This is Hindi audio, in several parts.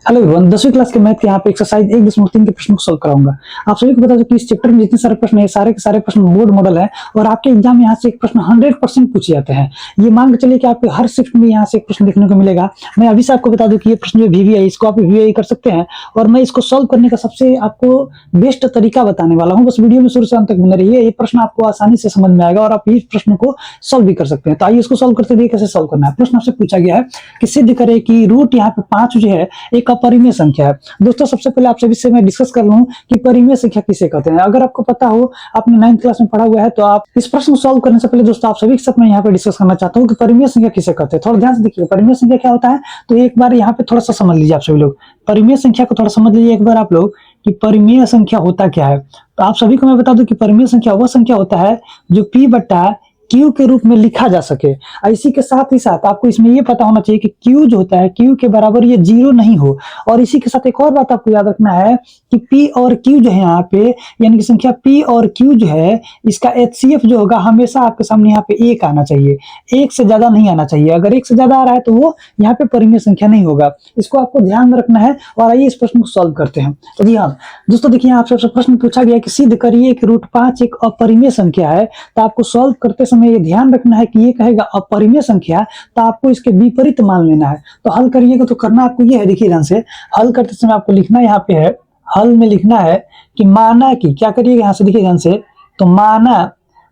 हेलो एवरीवन, 10वीं क्लास के मैथ के यहाँ पे एक्सरसाइज 1.3 के प्रश्न को सॉल्व कराऊंगा। आप सभी को बता दो कि इस चैप्टर में जितने सारे प्रश्न है सारे के सारे प्रश्न बोर्ड मॉडल है और आपके एग्जाम में यहाँ से एक प्रश्न 100% पूछे जाते हैं। ये मान के चलिए कि आपको हर शिफ्ट में यहाँ से एक प्रश्न देखने को मिलेगा। मैं अभी से आपको बता दूं कि ये प्रश्न जो वीवीआई, इसको आप वीवीआई कर सकते हैं और मैं इसको सॉल्व करने का सबसे आपको बेस्ट तरीका बताने वाला हूँ। बस वीडियो में शुरू से अंत तक बने रहिए, ये प्रश्न आपको आसानी से समझ में आएगा और आप इस प्रश्न को सॉल्व भी कर सकते हैं। तो आइए इसको सॉल्व करते हैं। कैसे सॉल्व करना है, प्रश्न आपसे पूछा गया है कि सिद्ध करें कि रूट यहाँ पे 5 जो है एक अपरिमेय संख्या है। दोस्तों सबसे पहले आप सभी से मैं डिस्कस कर लूं कि परिमेय संख्या किसे कहते हैं। अगर आपको पता हो, आपने 9th क्लास में पढ़ा हुआ है, तो आप इस प्रश्न को सॉल्व करने से पहले दोस्तों आप सभी के साथ मैं यहाँ पे डिस्कस करना चाहता हूँ कि परिमेय संख्या किसे कहते हैं। थोड़ा ध्यान से देखिए परिमेय संख्या क्या होता है, तो एक बार यहाँ पे थोड़ा सा समझ लीजिए। आप सभी लोग परिमेय संख्या को थोड़ा समझ लीजिए एक बार आप लोग कि परिमेय संख्या होता क्या है। तो आप सभी को मैं बता दूं कि परिमेय संख्या वह संख्या होता है जो p बटा Q के रूप में लिखा जा सके। इसी के साथ ही साथ आपको इसमें ये पता होना चाहिए कि Q जो होता है Q के बराबर ये 0 नहीं हो। और इसी के साथ एक और बात आपको याद रखना है कि P और Q जो है यहाँ पे, यानी कि संख्या P और Q जो है, इसका HCF जो होगा हमेशा आपके सामने यहाँ पे 1 आना चाहिए, 1 से ज्यादा नहीं आना चाहिए। अगर 1 से ज्यादा आ रहा है तो वो यहाँ पे परिमेय संख्या नहीं होगा। इसको आपको ध्यान में रखना है। और आइए इस प्रश्न को सॉल्व करते हैं। तो जी हाँ दोस्तों, देखिए आपसे प्रश्न पूछा गया कि सिद्ध करिए कि रूट 5 एक अपरिमेय संख्या है। तो आपको सॉल्व करते समय ये ध्यान रखना है कि ये कहेगा अपरिमेय संख्या, तो आपको इसके विपरीत मान लेना है। तो हल करिएगा तो करना आपको ये है, देखिए ध्यान से हल करते समय आपको लिखना यहाँ पे है, हल में लिखना है कि माना कि, क्या करिएगा यहाँ से देखिए ध्यान से, तो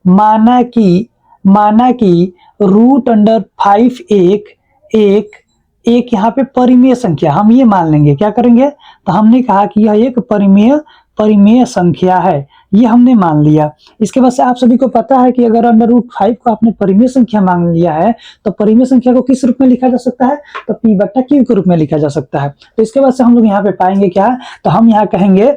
माना कि रूट अंडर 5 एक यहाँ पे परिमेय संख्या, हम ये मान लेंगे। क्या करेंगे, तो हमने कहा कि यह एक परिमेय संख्या है, ये हमने मान लिया। इसके बाद से आप सभी को पता है कि अगर अंडर रूट 5 को आपने परिमेय संख्या मान लिया है तो परिमेय संख्या को किस रूप में लिखा जा सकता है, तो p बटा Q के रूप में लिखा जा सकता है। तो इसके बाद से हम लोग यहाँ पे पाएंगे क्या, तो हम यहाँ कहेंगे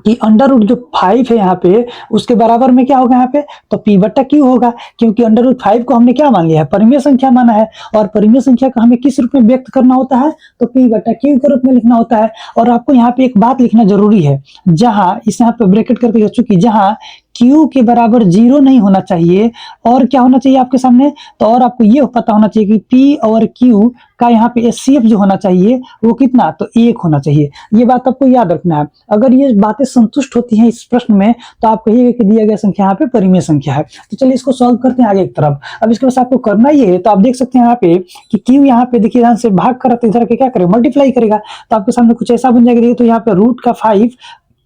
कि अंडर रूट जो 5 है यहाँ पे उसके बराबर में क्या होगा यहाँ पे, तो p बटा Q होगा, क्योंकि अंडर रूट 5 को हमने क्या मान लिया है, परिमेय संख्या माना है। और परिमेय संख्या को हमें किस रूप में व्यक्त करना होता है, तो p बटा Q के रूप में लिखना होता है। और आपको यहाँ पे एक बात लिखना जरूरी है, जहां इस यहाँ पे ब्रैकेट करके, चूंकि जहां Q के बराबर 0 नहीं होना चाहिए और क्या होना चाहिए आपके सामने, तो और आपको ये पता होना चाहिए कि P और Q का यहाँ पे HCF जो होना चाहिए वो कितना, तो 1 होना चाहिए। ये बात आपको याद रखना है। अगर ये बातें संतुष्ट होती हैं इस प्रश्न में तो आप कहिएगा कि दिया गया संख्या यहाँ पे परिमेय संख्या है। तो चलिए इसको सॉल्व करते हैं आगे एक तरफ। अब इसके बाद आपको करना ये है, तो आप देख सकते हैं यहाँ पे कि Q यहाँ पे देखिए ध्यान से भाग कर इधर के क्या करेगा, मल्टीप्लाई करेगा। तो आपके सामने कुछ ऐसा बन जाएगा, तो यहाँ पे रूट का 5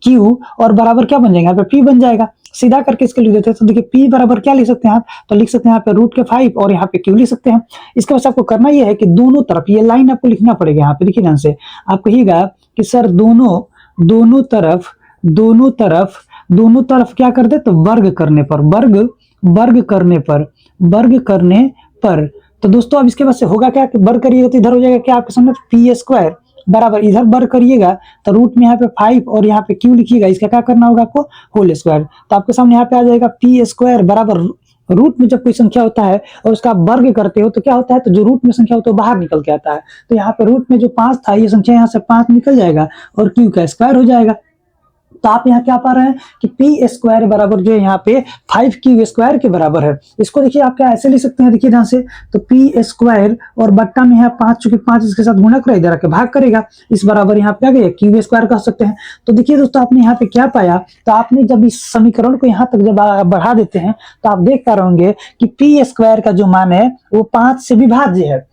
Q और बराबर क्या बन जाएगा, यहाँ पे P बन जाएगा। सीधा करके इसके लिख देते हैं, तो देखिए P बराबर क्या लिख सकते हैं आप, तो लिख सकते हैं यहाँ पे रूट के 5 और यहाँ पे Q लिख सकते हैं। इसके बाद आपको करना यह है कि दोनों तरफ ये लाइन आपको लिखना पड़ेगा। यहाँ पे देखिए ध्यान से आप कहिएगा कि सर दोनों तरफ क्या कर दे, तो वर्ग करने पर। तो दोस्तों अब इसके बाद से होगा क्या कि वर्ग करिएगा तो इधर हो जाएगा क्या आपके सामने, p स्क्वायर बराबर इधर वर्ग करिएगा तो रूट में यहाँ पे 5 और यहाँ पे Q लिखिएगा, इसका क्या करना होगा आपको, होल स्क्वायर। तो आपके सामने यहाँ पे आ जाएगा p स्क्वायर बराबर, रूट में जब कोई संख्या होता है और उसका वर्ग करते हो तो क्या होता है, तो जो रूट में संख्या होता है बाहर निकल के आता है। तो यहाँ पे रूट में जो 5 था, ये संख्या यहाँ से 5 निकल जाएगा और Q का स्क्वायर हो जाएगा। तो आप यहाँ क्या पा रहे हैं कि p स्क्वायर बराबर जो है यहाँ पे 5Q स्क्वायर के बराबर है। इसको देखिए आप क्या ऐसे लिख सकते हैं, देखिए ध्यान से, तो p स्क्वायर और बट्टा में है 5, चूंकि 5 इसके साथ गुणा करेगा, इधर आके भाग करेगा, इस बराबर यहाँ पे आ गया Q स्क्वायर कह सकते हैं। तो देखिए दोस्तों आपने यहाँ पे क्या पाया, तो आपने जब इस समीकरण को यहाँ तक जब बढ़ा देते हैं तो आप देख पा रहे होंगे कि p स्क्वायर का जो मान है वो 5 से विभाज्य है।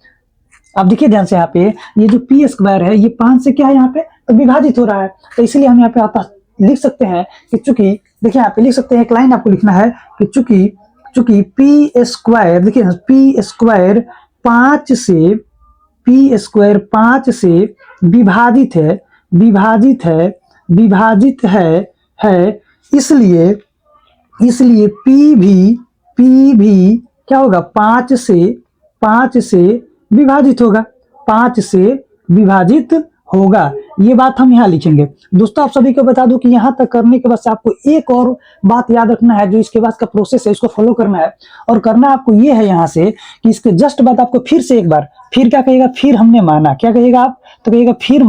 आप देखिए ध्यान से यहाँ पे ये जो p स्क्वायर है ये 5 से क्या है यहाँ पे, तो विभाजित हो रहा है। तो इसलिए हम यहाँ पे आता लिख सकते हैं कि चूंकि, देखिए यहाँ पे लिख सकते हैं, एक लाइन आपको लिखना है कि चूंकि p स्क्वायर, देखिए p स्क्वायर 5 से विभाजित है, इसलिए p भी क्या होगा, 5 से विभाजित होगा, 5 से विभाजित होगा। ये बात हम यहाँ लिखेंगे। दोस्तों आप सभी को बता दूं कि यहाँ तक करने के बाद से आपको एक और बात याद रखना है, जो इसके बाद का प्रोसेस है इसको फॉलो करना है। और करना आपको ये है यहाँ से कि इसके जस्ट बाद आपको फिर से एक बार, फिर क्या कहिएगा, फिर हमने माना, क्या कहिएगा आप, तो कहिएगा फिर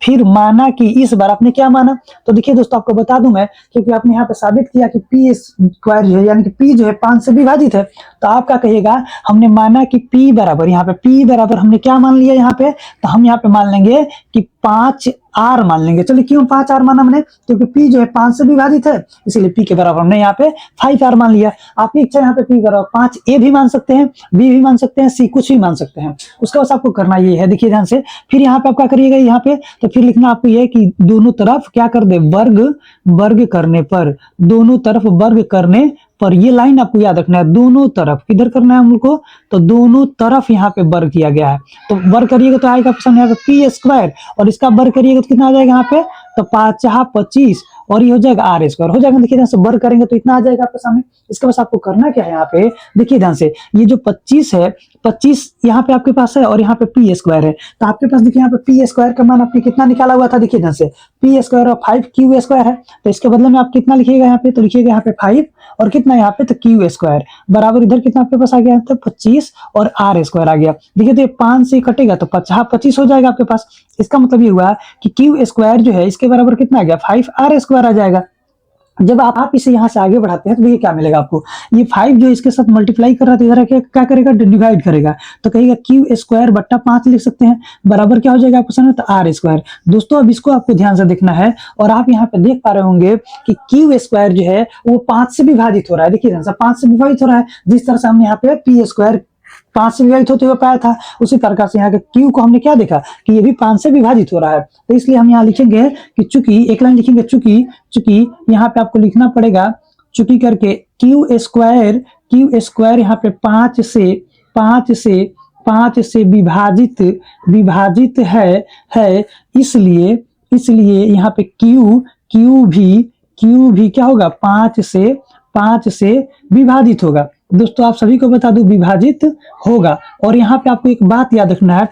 फिर माना कि इस बार आपने क्या माना, तो देखिए दोस्तों आपको बता दूं मैं, क्योंकि आपने यहाँ पे साबित किया कि पी स्क्वायर जो है यानी कि पी जो है 5 से विभाजित है, तो आप क्या कहिएगा, हमने माना कि पी बराबर, यहाँ पे पी बराबर हमने क्या मान लिया यहाँ पे, तो हम यहाँ पे मान लेंगे कि 5r मान लेंगे। चलिए क्यों 5r माना हमने, क्योंकि p जो है 5 से विभाजित है, इसीलिए p के बराबर हमने यहाँ पे 5r मान लिया। आपकी इच्छा यहाँ पे p बराबर 5a भी मान सकते हैं, b भी मान सकते हैं, c कुछ भी मान सकते हैं, उसका बस आपको करना ये है। देखिए ध्यान से, फिर यहाँ पे आप क्या करिएगा, यहाँ पे तो फिर लिखना आपको ये कि दोनों तरफ क्या कर दे, वर्ग करने पर, दोनों तरफ वर्ग करने पर, ये लाइन आपको याद रखना है, दोनों तरफ किधर करना है हम लोग को, तो दोनों तरफ यहाँ पे वर्ग किया गया है, तो वर्ग करिएगा तो आएगा ऑप्शन यहाँ पे पी स्क्वायर, और इसका वर्ग करिएगा तो कितना आ जाएगा यहाँ पे, तो 5 25 और ये हो जाएगा आर स्क्वायर हो जाएगा। देखिए ध्यान से, वर्ग करेंगे तो इतना आ जाएगा आपके सामने। इसका बस आपको करना क्या है, यहाँ पे देखिए ध्यान से, ये जो 25 है, 25 यहाँ पे आपके पास है और यहाँ पे पी स्क्वायर है, तो आपके पास देखिए यहाँ पे पी स्क्वायर का मान आपने कितना निकाला हुआ था, देखिए ध्यान से, पी स्क्वायर और 5 क्यू स्क्वायर है, तो इसके बदले में आप कितना लिखिएगा यहाँ पे, तो लिखिएगा यहाँ पे 5 और कितना यहाँ पे, तो क्यू स्क्वायर बराबर इधर कितना आपके पास आ गया, तो 25 और आर स्क्वायर आ गया। देखिए तो ये 5 से कटेगा तो 25 हो जाएगा आपके पास। इसका मतलब ये हुआ कि क्यू स्क्वायर जो है इसके बराबर कितना आ गया, 5r स्क्वायर आ जाएगा। जब आप इसे यहाँ से आगे बढ़ाते हैं तो ये क्या मिलेगा आपको, ये 5 जो इसके साथ मल्टीप्लाई कर रहा था इधर क्या करेगा, डिवाइड करेगा, तो कहेगा क्यू स्क्वायर बट्टा 5 लिख सकते हैं, बराबर क्या हो जाएगा आपको सामने, तो आर स्क्वायर। दोस्तों अब इसको आपको ध्यान से देखना है, और आप यहाँ पे देख पा रहे होंगे कि क्यू स्क्वायर जो है वो 5 से विभाजित हो रहा है। देखिए ध्यान से 5 से विभाजित हो रहा है, जिस तरह से हमने यहाँ पे पी स्क्वायर 5 से विभाजित होते हुए पाया था, उसी प्रकार से यहाँ के क्यू को हमने क्या देखा कि ये भी 5 से विभाजित हो रहा है। तो इसलिए हम यहाँ लिखेंगे कि चूंकि, एक लाइन लिखेंगे चूंकि यहाँ पे आपको लिखना पड़ेगा चूंकि करके क्यू स्क्वायर यहाँ पे 5 से विभाजित है, इसलिए यहाँ पे क्यू भी क्या होगा, 5 से विभाजित होगा। दोस्तों आप सभी को बता दूं विभाजित होगा, और यहाँ पे आपको एक बात याद रखना है,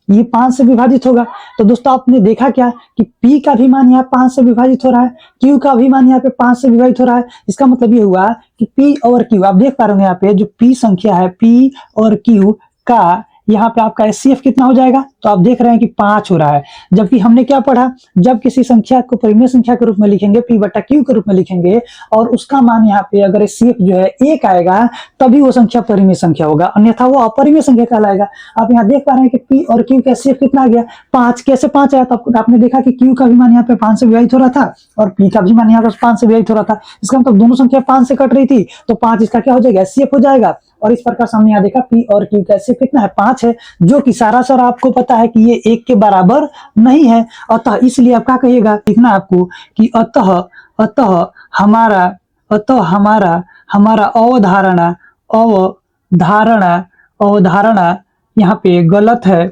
ये 5 से विभाजित होगा, तो दोस्तों आपने देखा क्या कि P का भी मान यहाँ 5 से विभाजित हो रहा है, Q का भी मान यहाँ पे 5 से विभाजित हो रहा है। इसका मतलब ये हुआ कि P और Q, आप देख पा रहे हो यहाँ पे जो P संख्या है, P और Q का यहाँ पे आपका HCF कितना हो जाएगा, तो आप देख रहे हैं कि 5 हो रहा है। जबकि हमने क्या पढ़ा, जब किसी संख्या को परिमेय संख्या के रूप में लिखेंगे, P बटा Q के रूप में लिखेंगे, और उसका मान यहाँ पे अगर HCF जो है 1 आएगा, तभी वो संख्या परिमेय संख्या होगा, अन्यथा वो अपरिमेय संख्या कहलाएगा। आप यहाँ देख पा रहे हैं कि P और Q का HCF कितना आ गया, 5। कैसे 5 आया, तो आपने देखा कि Q का भी मान यहाँ पे 5 से विभाजित हो रहा था और P का भी मान यहाँ पे 5 से विभाजित हो रहा था। इसका मतलब दोनों संख्या 5 से कट रही थी, तो 5 इसका क्या हो जाएगा, HCF हो जाएगा। और इस प्रकार से हमने यहाँ देखा P और Q का HCF कितना है, 5 है, जो कि सारा आपको पता है कि ये 1 के बराबर नहीं है। अतः इसलिए आप क्या कहिएगा, लिखना आपको कि अतः हमारा अवधारणा यहाँ पे गलत है।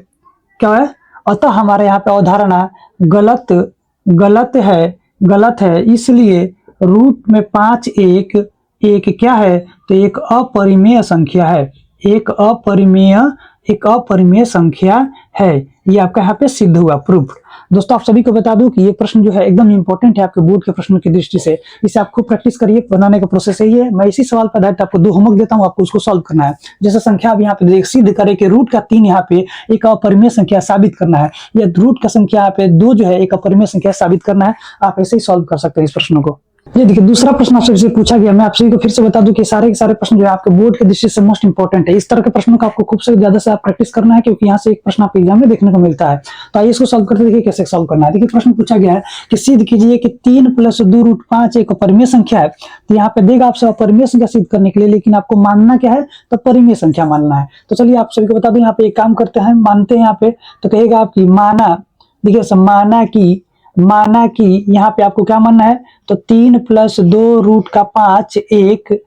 क्या है, अतः हमारे यहाँ पे अवधारणा गलत है, इसलिए रूट में 5 एक क्या है, तो एक अपरिमेय संख्या है, एक अपरिमेय संख्या है। ये आपका यहाँ पे सिद्ध हुआ, प्रूफ। दोस्तों आप सभी को बता दूं कि ये प्रश्न जो है एकदम इंपॉर्टेंट है आपके बोर्ड के प्रश्नों की दृष्टि से। इसे आप खूब प्रैक्टिस करिए, बनाने का प्रोसेस यही है। मैं इसी सवाल पर आधारित आपको 2 होमवर्क देता हूं, आपको उसको सॉल्व करना है। जैसे संख्या आप यहाँ पे देख, सिद्ध करें कि रूट का 3 यहाँ पे एक अपरिमेय संख्या साबित करना है, या रूट का संख्या यहाँ पे 2 जो है एक अपरिमेय संख्या साबित करना है। आप ऐसे ही सॉल्व कर सकते हैं इस प्रश्न को। ये देखिए दूसरा प्रश्न आपसे पूछा गया। मैं आप सभी को फिर से बता दूं कि सारे के सारे प्रश्न जो है आपके बोर्ड के दृष्टि से मोस्ट इंपॉर्टेंट है। इस तरह के प्रश्नों का आपको खूब से ज्यादा से आप प्रैक्टिस करना है, क्योंकि यहाँ से एक प्रश्न आपके एग्जाम में देखने को मिलता है। तो आइए इसको सॉल्व करते देखिए कैसे सॉल्व करना है। देखिए प्रश्न पूछा गया है कि सिद्ध कीजिए कि 3 + 2 रूट 5 एक अपरिमेय संख्या है। तो यहाँ पे देगा आपसे अपरिमेय संख्या सिद्ध करने के लिए, लेकिन आपको मानना क्या है, तो परिमेय संख्या मानना है। तो चलिए आप सभी को बता दूं, यहाँ पे एक काम करते हैं, मानते हैं यहाँ पे। तो कहेगा आपकी माना, देखिए माना कि यहाँ पे आपको क्या मानना है, तो 3 + 2 रूट का 5 एक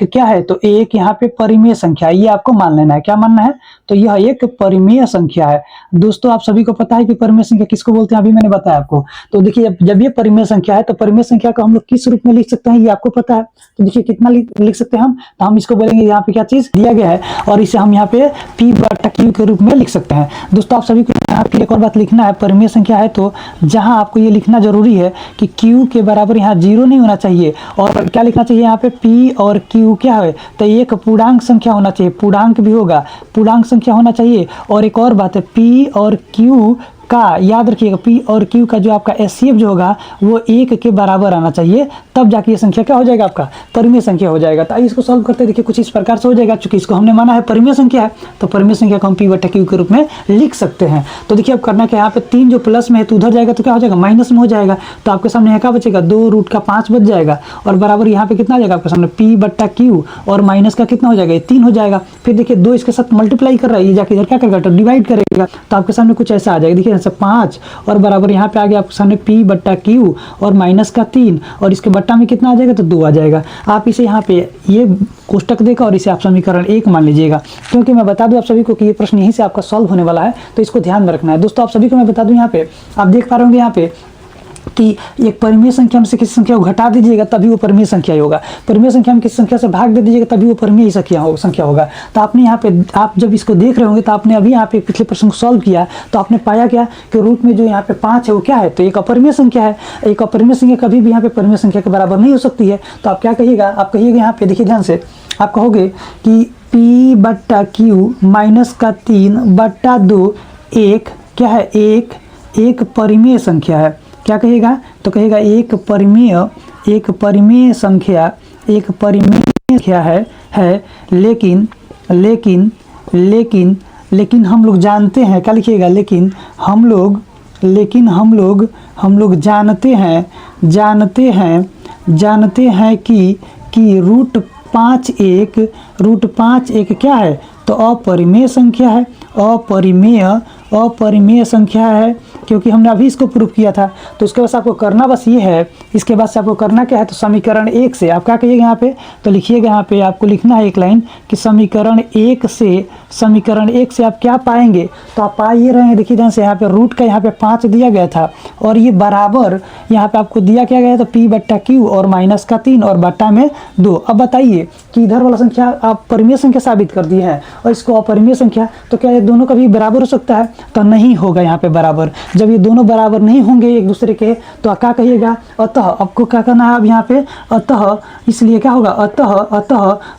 क्या है, तो एक यहाँ पे परिमेय संख्या, ये आपको मान लेना है। क्या मानना है, तो यह एक परिमेय संख्या है। दोस्तों आप सभी को पता है कि परिमेय संख्या किसको बोलते हैं, अभी मैंने बताया आपको। तो देखिए जब ये परिमेय संख्या है, तो परिमेय संख्या को हम लोग किस रूप में लिख सकते हैं, ये आपको पता है। तो देखिए कितना लिख सकते हैं हम, तो हम इसको बोलेंगे, यहाँ पे क्या चीज दिया गया है, और इसे हम यहाँ पे P बटा Q के रूप में लिख सकते हैं। दोस्तों आप सभी को यहाँ पे एक और बात लिखना है, परिमेय संख्या है तो जहां आपको ये लिखना जरूरी है कि Q के बराबर यहाँ 0 नहीं होना चाहिए, और क्या लिखना चाहिए यहाँ पे, P और Q क्या है, तो एक पूर्णांक संख्या होना चाहिए, पूर्णांक भी होगा, पूर्णांक संख्या होना चाहिए। और एक और बात है, P और Q का, याद रखिएगा P और Q का जो आपका HCF जो होगा वो 1 के बराबर आना चाहिए, तब जाके ये संख्या क्या हो जाएगा, आपका परिमेय संख्या हो जाएगा। तो आइए इसको सॉल्व करते हैं। देखिए कुछ इस प्रकार से हो जाएगा, चूंकि इसको हमने माना है परिमेय संख्या है, तो परिमेय संख्या को हम P/Q के रूप में लिख सकते हैं। तो देखिए अब करना क्या है, यहाँ पे 3 जो प्लस में है तो उधर जाएगा तो क्या हो जाएगा, माइनस में हो जाएगा। तो आपके सामने यहाँ क्या बचेगा, 2√5 बच जाएगा, और बराबर यहाँ पे कितना आ जाएगा आपके सामने P/Q, और माइनस का कितना हो जाएगा, ये 3 हो जाएगा। फिर देखिए 2 इसके साथ मल्टीप्लाई कर रहा है, ये जाके इधर क्या करेगा, तो डिवाइड करेगा। तो आपके सामने कुछ ऐसा आ जाएगा, देखिए यहाँ से 5 और बराबर यहाँ पे आ गया आपके सामने P/Q और माइनस का 3, और इसके बट्टा में कितना आ जाएगा, तो 2 आ जाएगा। आप इसे यहाँ पे ये कोष्टक देकर और इसे आप समीकरण 1 मान लीजिएगा, क्योंकि मैं बता दूं आप सभी को कि ये प्रश्न यहीं से आपका सॉल्व होने वाला है, तो इसको ध्यान में रखना है। दोस्तों आप सभी को मैं बता दूं, यहाँ पे आप देख पा रहे होंगे यहाँ पे कि एक परिमेय संख्या में से किसी संख्या को घटा दीजिएगा तभी वो परिमेय संख्या ही होगा, परिमेय संख्या में किसी संख्या से भाग दे दीजिएगा तभी वो परिमेय संख्या होगा। तो आपने यहाँ पे, आप जब इसको देख रहे होंगे तो आपने अभी यहाँ पे पिछले प्रश्न को सॉल्व किया तो आपने पाया क्या कि रूट में जो यहाँ पे 5 है वो क्या है, तो एक अपरिमेय संख्या है। एक अपरिमेय संख्या कभी भी यहाँ पे परिमेय संख्या के बराबर नहीं हो सकती है। तो आप क्या कहिएगा, आप कहिएगा यहाँ पे, देखिए ध्यान से, आप कहोगे कि P/Q माइनस का 3/2 एक क्या है, एक परिमेय संख्या है। क्या कहेगा, तो कहेगा एक परिमेय संख्या है, लेकिन हम लोग जानते हैं, क्या लिखिएगा, लेकिन हम लोग जानते हैं कि रूट 5 एक क्या है, तो अपरिमेय संख्या है, अपरिमेय संख्या है, क्योंकि हमने अभी इसको प्रूफ किया था। तो उसके बाद आपको करना बस ये है, इसके बाद से आपको करना क्या है, तो समीकरण 1 से आप क्या कहिएगा यहाँ पे, तो लिखिएगा यहाँ पे आपको लिखना है एक लाइन कि समीकरण 1 से आप क्या पाएंगे, तो आप पा ये रहे हैं, देखिए ध्यान से, यहाँ पे रूट का यहाँ पे 5 दिया गया था और ये बराबर यहाँ पे आपको दिया क्या गया था, P/Q और माइनस का 3 और बट्टा में 2। अब बताइए कि इधर वाला संख्या आप परिमेय संख्या साबित कर दी है और इसको अपरिमेय संख्या, तो क्या ये दोनों कभी बराबर हो सकता है, तो नहीं होगा यहाँ पे बराबर। जब ये दोनों बराबर नहीं होंगे एक दूसरे के, तो क्या कहिएगा, अतः आपको क्या करना है अब यहाँ पे, अतः इसलिए क्या होगा,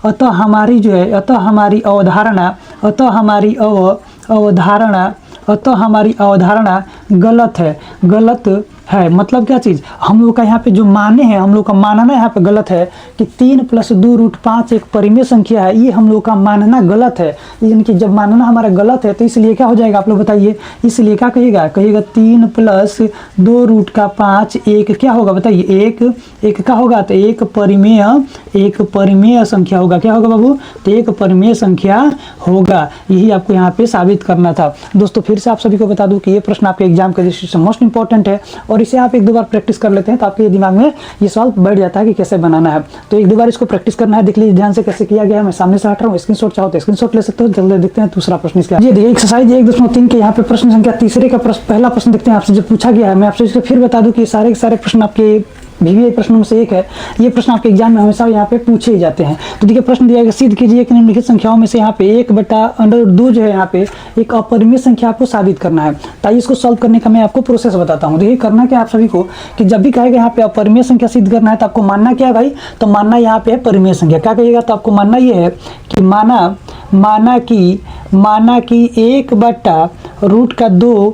अतः हमारी जो है, अतः हमारी अवधारणा गलत है। मतलब क्या चीज़, हम लोग का यहाँ पे जो माने हैं, हम लोग का मानना यहाँ पे गलत है कि 3 + 2√5 एक परिमेय संख्या है, ये हम लोग का मानना गलत है। यानी कि जब मानना हमारा गलत है तो इसलिए क्या हो जाएगा, आप लोग बताइए, इसलिए क्या कहिएगा, 3 + 2√5 एक क्या होगा, बताइए, एक क्या होगा, तो एक परिमेय संख्या होगा। क्या होगा बाबू, तो एक परिमेय संख्या होगा। यही आपको यहाँ पे साबित करना था। दोस्तों फिर से आप सभी को बता दूं कि ये प्रश्न आपके एग्जाम के दृष्टि से मोस्ट इंपॉर्टेंट है, और इसे आप 1-2 बार प्रैक्टिस कर लेते हैं तो आपके दिमाग में ये सॉल्व बैठ जाता है कि कैसे बनाना है। तो 1-2 बार इसको प्रैक्टिस करना है। देख लीजिए ध्यान से कैसे किया गया है। मैं सामने से हट रहा हूँ, स्क्रीनशॉट चाहो तो स्क्रीनशॉट ले सकते हो। जल्दी देखते हैं दूसरा प्रश्न इसका। ये देखिए एक्सरसाइज 1.3 के यहाँ पे प्रश्न संख्या तीसरे का पहला प्रश्न देखते हैं आपसे जो पूछा गया है। मैं आपसे इसको फिर बता दूं कि सारे के सारे प्रश्न आपके VVI प्रश्नों में से एक है। ये प्रश्न आपके एग्जाम में हमेशा यहाँ पे पूछे ही जाते हैं। तो देखिए प्रश्न दिया गया, सिद्ध कीजिए कि निम्नलिखित संख्याओं में से यहाँ पे 1/√2 जो है यहाँ पे एक अपरिमेय संख्या आपको साबित करना है। ताकि इसको सॉल्व करने का मैं आपको प्रोसेस बताता हूँ। देखिए करना क्या आप सभी को कि जब भी कहेगा यहाँ पे अपरिमेय संख्या सिद्ध करना है तो आपको मानना क्या है भाई, तो मानना यहाँ पे है परिमेय संख्या। क्या कहिएगा, तो आपको मानना ये है कि माना कि 1/√2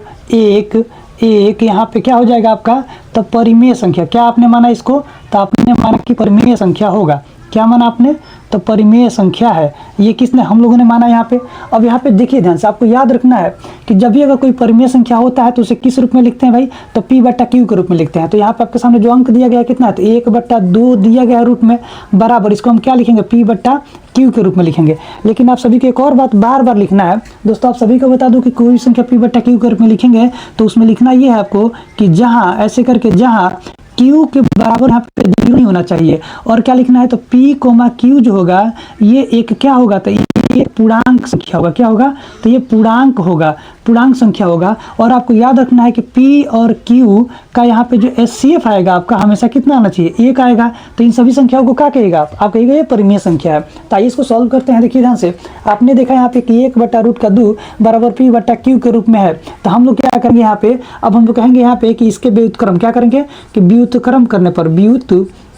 एक यहाँ पे क्या हो जाएगा आपका, तो परिमेय संख्या। क्या आपने माना इसको, तो आपने माना कि परिमेय संख्या होगा। क्या माना आपने, तो परिमेय संख्या है। ये किसने, हम लोगों ने माना यहाँ पे। अब यहाँ पे देखिए ध्यान से, आपको याद रखना है कि जब भी अगर कोई परिमेय संख्या होता है तो उसे किस रूप में लिखते हैं भाई, तो P/Q के रूप में लिखते हैं। तो यहाँ पे आपके सामने जो अंक दिया गया है कितना है, तो 1/2 दिया गया है रूट में, बराबर इसको हम क्या लिखेंगे, P/Q के रूप में लिखेंगे। लेकिन आप सभी को एक और बात बार बार लिखना है दोस्तों। आप सभी को बता दूं कि कोई भी संख्या P/Q के रूप में लिखेंगे तो उसमें लिखना ये है आपको कि जहाँ ऐसे करके जहाँ Q के बराबर यहाँ पे 0 नहीं होना चाहिए। और क्या लिखना है, तो P, Q जो होगा ये एक क्या होगा, तो ये पूर्णांक संख्या होगा। क्या होगा, तो ये पूर्णांक संख्या होगा। और आपको याद रखना है कि P और Q का यहाँ पे जो HCF आएगा आपका हमेशा कितना आना चाहिए, 1 आएगा। तो इन सभी संख्याओं को क्या कहेगा आप कहिएगा ये परिमेय संख्या है। तो आइए इसको सॉल्व करते हैं। देखिए ध्यान से, आपने देखा यहाँ पे कि 1/√2 बराबर P/Q के रूप में है। तो हम लोग क्या करेंगे यहाँ पे, अब हम लोग कहेंगे यहाँ पे कि इसके व्युत्क्रम क्या करेंगे कि व्युत्क्रम करने पर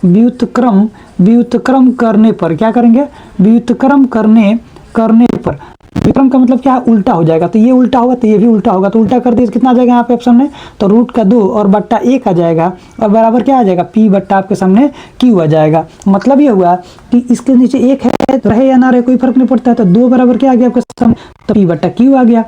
व्युत्क्रम करने पर क्या करेंगे, व्युत्क्रम करने पर क्रम का मतलब क्या है, उल्टा हो जाएगा। तो ये उल्टा होगा तो ये भी उल्टा होगा, तो उल्टा कर दिए कितना आ जाएगा यहाँ पे ऑप्शन में, तो रूट का 2 और बट्टा 1 आ जाएगा और बराबर क्या आ जाएगा, पी बट्टा आपके सामने क्यू आ जाएगा। मतलब ये हुआ कि इसके नीचे 1 है तो रहे या ना रहे कोई फर्क नहीं पड़ता है, तो 2 बराबर क्या आ गया आपके सामने, तो पी बट्टा क्यू आ गया।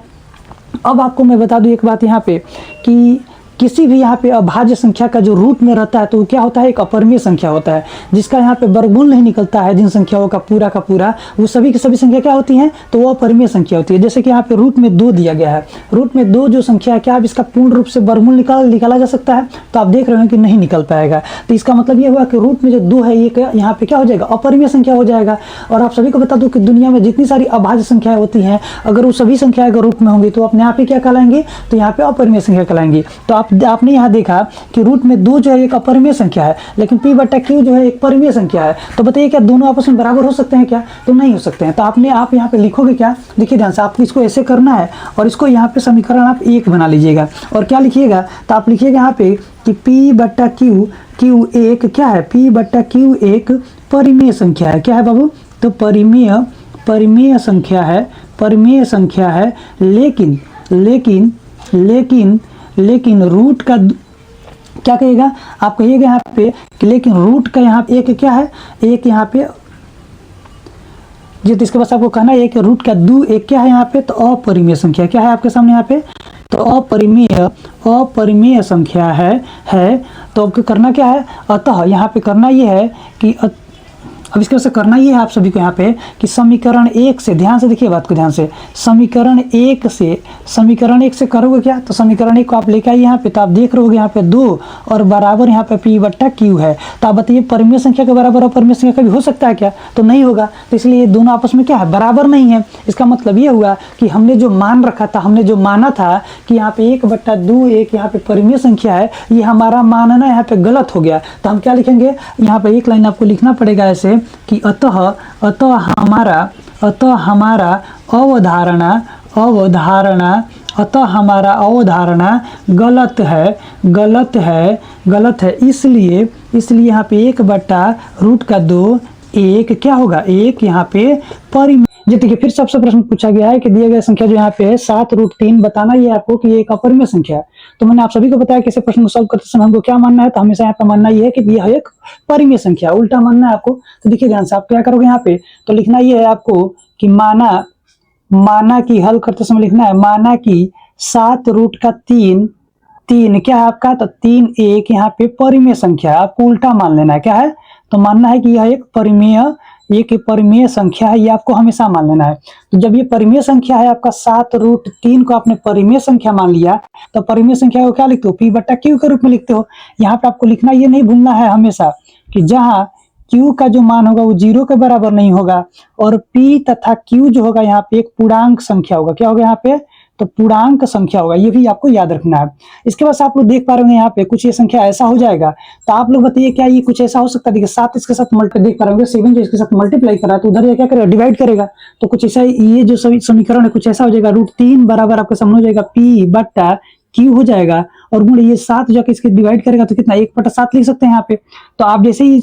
अब आपको मैं बता दूं एक बात यहाँ पे कि किसी भी यहाँ पे अभाज्य संख्या का जो रूट में रहता है तो वो क्या होता है, एक अपरिमेय संख्या होता है, जिसका यहाँ पे वर्गमूल नहीं निकलता है, जिन संख्याओं का पूरा वो सभी की सभी संख्या क्या होती हैं, तो वो अपरिमेय संख्या होती है। जैसे कि यहाँ पे रूट में 2 दिया गया है, रूट में 2 जो संख्या है, क्या अब इसका पूर्ण रूप से वर्गमूल निकाला जा सकता है, तो आप देख रहे हैं कि नहीं निकल पाएगा। तो इसका मतलब ये हुआ कि रूट में जो 2 है ये यहाँ पे क्या हो जाएगा, अपरिमेय संख्या हो जाएगा। और आप सभी को बता दूं कि दुनिया में जितनी सारी अभाज्य संख्याएं होती हैं, अगर वो सभी संख्याएं अगर रूट में होंगी तो अपने आप ही क्या कहलाएंगी, तो यहाँ पे अपरिमेय संख्या कहलाएंगी। तो आपने यहाँ देखा कि रूट में 2 जो है एक अपरिमेय संख्या है, लेकिन पी बट्टा क्यू जो है एक परिमेय संख्या है। तो बताइए क्या दोनों आपस में बराबर हो सकते हैं क्या, तो नहीं हो सकते हैं। तो आप यहाँ पे लिखोगे क्या, देखिए ध्यान से, आपको इसको ऐसे करना है और इसको यहाँ पे समीकरण आप 1 बना लीजिएगा। और क्या लिखिएगा, तो आप लिखिएगा यहाँ पे कि पी बट्टा क्यू एक क्या है, पी बट्टा क्यू एक परिमेय संख्या है। क्या है बाबू, तो परिमेय संख्या है, लेकिन रूट का क्या कहिएगा, आप कहिएगा यहाँ पे कि लेकिन रूट का यहाँ पे एक क्या है, एक यहाँ पे जिस इसके पास आपको कहना है कि रूट का 2 एक क्या है यहाँ पे, तो अपरिमेय संख्या क्या है आपके सामने यहाँ पे, तो अपरिमेय संख्या है। तो आपको करना क्या है, अतः यहाँ पे करना ये है कि अब इसके वजह से करना ये है आप सभी को यहाँ पे कि समीकरण 1 से, ध्यान से देखिए बात को ध्यान से, समीकरण 1 से करोगे क्या, तो समीकरण 1 को आप लेके आइए यहाँ पे, तो आप देख रहे होगे यहाँ पे 2 और बराबर यहाँ पे पी बट्टा क्यू है। तो आप बताइए परिमेय संख्या के बराबर अपरिमेय संख्या कभी हो सकता है क्या, तो नहीं होगा। तो इसलिए ये दोनों आपस में क्या है, बराबर नहीं है। इसका मतलब ये हुआ कि हमने जो मान रखा था, हमने जो माना था कि यहाँ पे 1/2 एक यहाँ पे परिमेय संख्या है, ये हमारा मानना यहाँ पे गलत हो गया। तो हम क्या लिखेंगे, यहाँ पे एक लाइन आपको लिखना पड़ेगा ऐसे कि अतः हमारा अवधारणा गलत है। इसलिए यहाँ पे 1/√2 एक क्या होगा, एक यहाँ पे परिमेय। देखिए फिर सबसे प्रश्न पूछा गया है कि दिए गए संख्या जो यहाँ पे है 7√3 बताना ये आपको कि ये एक अपरिमेय संख्या है। तो मैंने आप सभी को बताया कि इसे प्रश्न को सॉल्व करते समय हमको क्या मानना है, तो हमेशा यहाँ पे मानना ये है कि यह एक परिमेय संख्या, उल्टा मानना है आपको। तो देखिए ध्यान से आप क्या करोगे यहाँ पे, तो लिखना ये है आपको कि माना की हल करते समय लिखना है, माना की 7√3 क्या है आपका, तो 3 एक यहाँ पे परिमेय संख्या है। आपको उल्टा मान लेना है, क्या है, तो मानना है कि यह एक परिमेय संख्या है, ये आपको हमेशा मान लेना है। तो जब ये परिमेय संख्या है आपका 7√3 को आपने परिमेय संख्या मान लिया, तो परिमेय संख्या को क्या लिखते हो, पी बट्टा क्यू के रूप में लिखते हो। यहाँ पे आपको लिखना ये नहीं भूलना है हमेशा कि जहाँ Q का जो मान होगा वो 0 के बराबर नहीं होगा, और P तथा Q जो होगा यहाँ पे एक पूर्णांक संख्या होगा। क्या होगा यहाँ पे, तो पूर्णांक संख्या होगा, ये भी आपको याद रखना है। इसके बाद आप लोग देख पा रहे होंगे यहाँ पे कुछ ये संख्या ऐसा हो जाएगा। तो आप लोग बताइए क्या ये कुछ ऐसा हो सकता है, देखिए 7 इसके साथ मल्टीप्लाई देख पा रहे होंगे, 7 जो इसके साथ मल्टीप्लाई करा तो उधर ये क्या करेगा, डिवाइड करेगा। तो कुछ ऐसा ये जो सभी समीकरण है कुछ ऐसा हो जाएगा, √3 बराबर आपके सामने हो जाएगा P बट्टा Q हो जाएगा, और गुण ये 7 जाके इसके डिवाइड करेगा तो कितना 1/7 लिख सकते हैं यहाँ पे। तो आप जैसे ही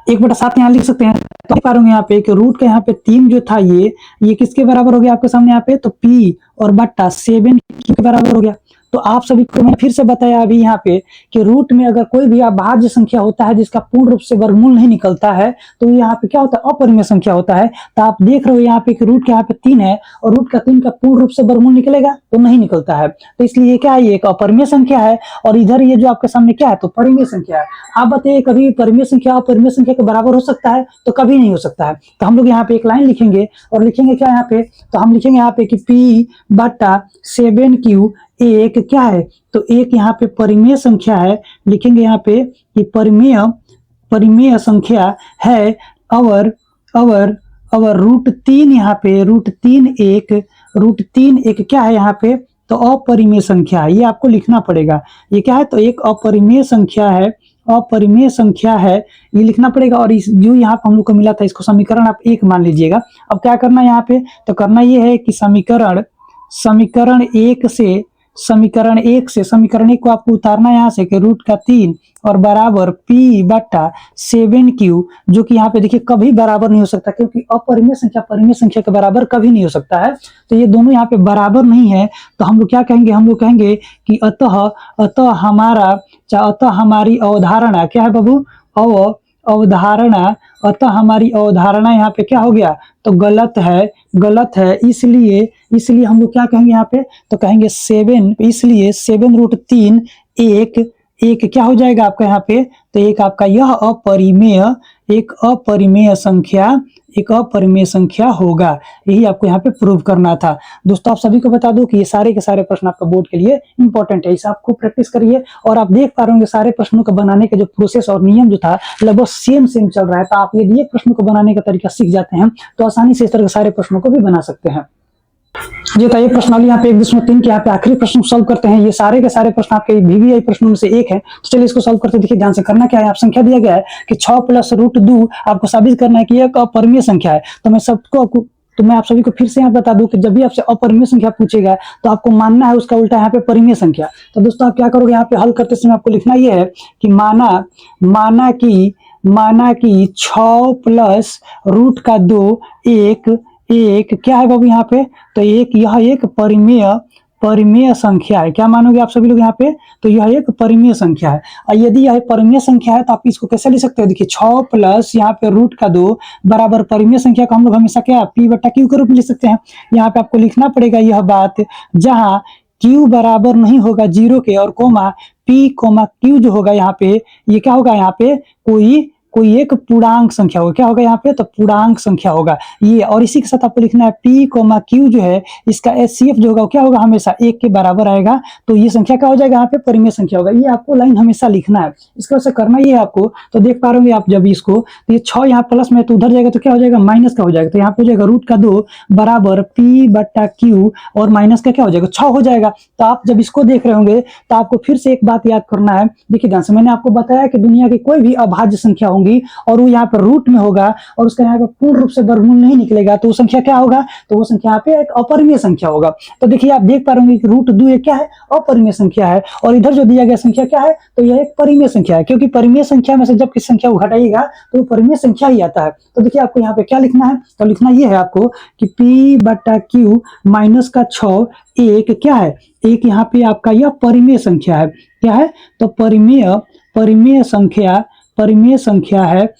1/7 यहाँ लिख सकते हैं, तो पा रहे होंगे यहाँ पे कि रूट का यहाँ पे 3 जो था ये किसके बराबर हो गया आपके सामने यहाँ पे, तो P और बट्टा 7 के बराबर हो गया। तो आप सभी को मैंने फिर से बताया अभी यहाँ पे कि रूट में अगर कोई भी अभाज्य संख्या होता है जिसका पूर्ण रूप से वर्गमूल नहीं निकलता है तो यहाँ पे क्या होता है, अपरिमेय संख्या होता है। तो आप देख रहे हो यहाँ पे कि रूट के यहाँ पे 3 है और रूट का 3 का पूर्ण रूप से वर्गमूल निकलेगा तो नहीं निकलता है। तो इसलिए क्या है, ये एक अपरिमेय संख्या है, और इधर ये जो आपके सामने क्या है, तो परिमेय संख्या है। आप बताइए कभी परिमेय संख्या अपरिमेय संख्या के बराबर हो सकता है, तो कभी नहीं हो सकता है। तो हम लोग यहाँ पे एक लाइन लिखेंगे और लिखेंगे क्या यहाँ पे, तो हम लिखेंगे यहाँ पे कि P बट्टा 7Q एक क्या है, तो एक यहाँ पे परिमेय संख्या है। लिखेंगे यहाँ पे कि परिमेय संख्या है और √3 यहाँ पे √3 एक क्या है यहाँ पे, तो अपरिमेय संख्या है। ये आपको लिखना पड़ेगा, ये क्या है, तो एक अपरिमेय संख्या है, ये लिखना पड़ेगा। और इस जो यहाँ पे हम लोग को मिला था इसको समीकरण आप 1 मान लीजिएगा। अब क्या करना है यहाँ पे, तो करना ये है कि समीकरण 1 समीकरण 1 से, समीकरण 1 को आपको उतारना है यहाँ से कि √3 और बराबर P/7Q, जो कि यहाँ पे देखिए कभी बराबर नहीं हो सकता, क्योंकि अपरिमेय संख्या परिमेय संख्या के बराबर कभी नहीं हो सकता है। तो ये दोनों यहाँ पे बराबर नहीं है, तो हम लोग क्या कहेंगे, हम लोग कहेंगे कि अतः हमारी अवधारणा क्या है बाबू, अवधारणा, अतः हमारी अवधारणा यहाँ पे क्या हो गया, तो गलत है। इसलिए हम लोग क्या कहेंगे यहाँ पे, तो कहेंगे 7, इसलिए 7√3 एक क्या हो जाएगा आपका यहाँ पे, तो एक आपका यह एक अपरिमेय संख्या होगा। यही आपको यहाँ पे प्रूव करना था। दोस्तों आप सभी को बता दो कि ये सारे के सारे प्रश्न आपका बोर्ड के लिए इंपॉर्टेंट है, इसे आप खूब प्रैक्टिस करिए। और आप देख पा रहे होंगे सारे प्रश्नों को बनाने का जो प्रोसेस और नियम जो था लगभग सेम चल रहा है। तो आप यदि एक प्रश्न को बनाने का तरीका सीख जाते हैं तो आसानी से इस तरह के सारे प्रश्नों को भी बना सकते हैं। जी तो ये प्रश्नावली यहाँ पे 1.3 के यहाँ पे आखिरी प्रश्न सॉल्व करते हैं। ये सारे के सारे प्रश्न आपके VVI प्रश्नों में से एक है। तो चलिए इसको सॉल्व करते हैं। देखिए ध्यान से करना क्या है, आप संख्या दिया गया है कि 6 + √2 आपको साबित करना है कि एक अपरिमेय संख्या है। तो मैं आप सभी को फिर से यहाँ बता दूं कि जब भी आपसे अपरिमेय संख्या पूछेगा तो आपको मानना है उसका उल्टा यहाँ पे परिमेय संख्या। तो दोस्तों आप क्या करोगे, यहाँ पे हल करते समय आपको लिखना यह है कि माना कि 6 + √2 एक क्या है बाबू यहाँ पे, तो यह एक परिमेय संख्या है। क्या मानोगे आप सभी लोग यहाँ पे, तो यह एक परिमेय संख्या है। और यदि यह परिमेय संख्या है तो आप इसको कैसे लिख सकते हो, देखिए 6 प्लस यहाँ पे √2 बराबर परिमेय संख्या को हम लोग हमेशा क्या P/Q के रूप में लिख सकते हैं। यहाँ पे आपको लिखना पड़ेगा यह बात, जहां Q बराबर नहीं होगा 0 के और P, Q जो होगा यहाँ पे, ये क्या होगा यहाँ पे, कोई एक पूर्णांक संख्या होगा। क्या होगा यहाँ पे, तो पूर्णांक संख्या होगा ये। और इसी के साथ आपको लिखना है P, Q जो है इसका HCF जो होगा क्या होगा, हमेशा 1 के बराबर आएगा। तो ये संख्या क्या हो जाएगा यहाँ पे, परिमेय संख्या होगा। ये आपको लाइन हमेशा लिखना है, इसका वैसे करना ये है आपको। तो देख पा रहे होंगे आप जब इसको, तो ये 6 यहाँ प्लस में तो उधर जाएगा तो क्या हो जाएगा, माइनस का हो जाएगा। तो यहाँ पे हो जाएगा √2 बराबर P/Q और माइनस का क्या हो जाएगा, 6 हो जाएगा। तो आप जब इसको देख रहे होंगे तो आपको फिर से एक बात याद करना है। देखिए ध्यान से, मैंने आपको बताया कि दुनिया की कोई भी अभाज्य संख्या होंगी और वो यहाँ पर रूट में होगा और उसका यहाँ पे पूर्ण रूप से वर्गमूल नहीं निकलेगा, तो वो संख्या क्या होगा, तो वो संख्या यहाँ पे एक अपरिमेय संख्या होगा। तो देखिए आप देख पा रहे होंगे कि √2 ये क्या है, अपरिमेय संख्या है। और इधर जो दिया गया संख्या क्या है, तो यह एक परिमेय संख्या है, क्योंकि परिमेय संख्या में से जब किसी संख्या को घटाइएगा तो वो परिमेय संख्या ही आता है। तो देखिए आपको यहाँ पे क्या लिखना है, तो लिखना ये है आपको कि P/Q माइनस का 6 एक क्या है, एक यहाँ पे आपका यह परिमेय संख्या है। क्या है, तो परिमेय संख्या है।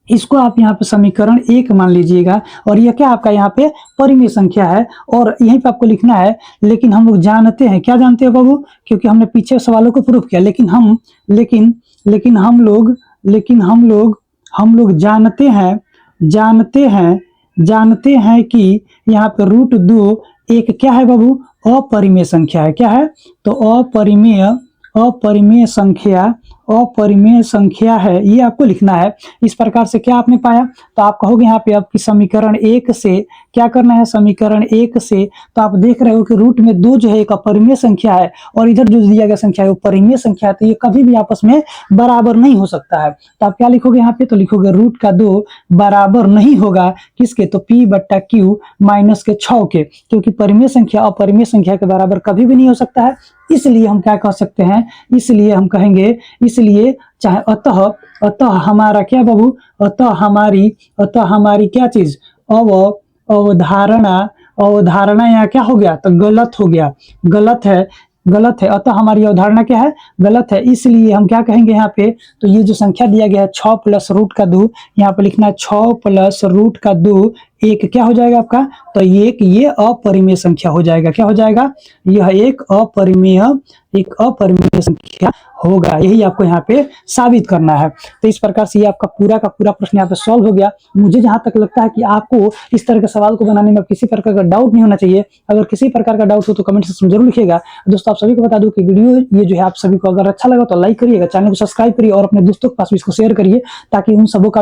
इसको आप यहाँ पे समीकरण 1 मान लीजिएगा और यह क्या आपका यहाँ पे परिमेय संख्या है। और यहीं पे आपको लिखना है, लेकिन हम लोग जानते हैं, क्या जानते हैं बाबू, क्योंकि हमने पीछे सवालों को प्रूफ किया, लेकिन हम लोग जानते हैं कि यहाँ पे √2 एक क्या है बाबू, अपरिमेय संख्या है। क्या है, तो अपरिमेय संख्या है, ये आपको लिखना है। इस प्रकार से क्या आपने पाया, तो आप कहोगे यहाँ पे आपकी समीकरण 1 से क्या करना है, समीकरण 1 से तो आप देख रहे हो कि रूट में 2 जो है एक अपरिमेय संख्या है और इधर जो दिया गया संख्या है वो परिमेय संख्या है। तो ये कभी भी आपस में बराबर नहीं हो सकता है। तो आप क्या लिखोगे यहाँ पे, तो लिखोगे √2 बराबर नहीं होगा किसके, तो P/Q माइनस के 6 के, क्योंकि परिमेय संख्या अपरिमेय संख्या के बराबर कभी भी नहीं हो सकता है। इसलिए हम क्या कह सकते हैं, इसलिए हम कहेंगे, इसलिए चाहे अतः हमारा क्या बाबू, अतः हमारी क्या चीज, अवधारणा यहाँ क्या हो गया, तो गलत है। अतः हमारी अवधारणा क्या है, गलत है। इसलिए हम क्या कहेंगे यहाँ पे, तो ये जो संख्या दिया गया है 6 + √2, यहाँ पे लिखना है 6 + √2 एक क्या हो जाएगा आपका, तो ये अपरिमेय संख्या हो जाएगा। क्या हो जाएगा, यह एक अपरिमेय संख्या होगा। यही आपको यहाँ पे साबित करना है। तो इस प्रकार से ये आपका पूरा का पूरा प्रश्न यहाँ पे सॉल्व हो गया। मुझे जहां तक लगता है कि आपको इस तरह के सवाल को बनाने में किसी प्रकार का डाउट नहीं होना चाहिए। अगर किसी प्रकार का डाउट हो तो कमेंट सेक्शन में जरूर लिखिएगा। दोस्तों आप सभी को बता दूं कि वीडियो ये जो है आप सभी को अगर अच्छा लगा तो लाइक करिएगा, चैनल को सब्सक्राइब करिए और अपने दोस्तों के पास भी इसको शेयर करिए, ताकि उन सबों का